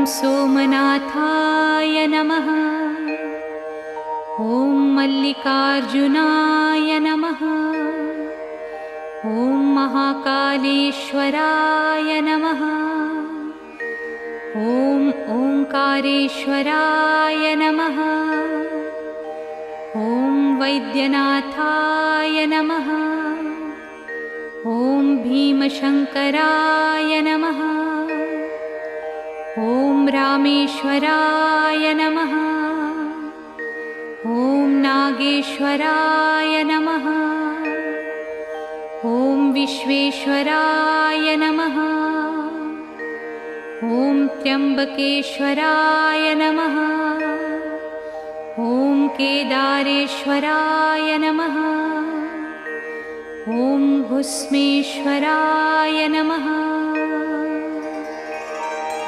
सोमनाथाय नमः। ॐ मल्लिकार्जुनाय नमः। ॐ महाकालेश्वराय नमः। ॐ ओंकारेश्वराय नमः। ॐ वैद्यनाथाय नमः। ॐ भीमशंकराय नमः। ॐ रामेश्वराय नमः। ॐ नागेश्वराय नमः। ॐ विश्वेश्वराय नमः। ॐ त्र्यंबकेश्वराय नमः। ॐ केदारेश्वराय नमः। ॐ भुस्मेश्वराय नमः।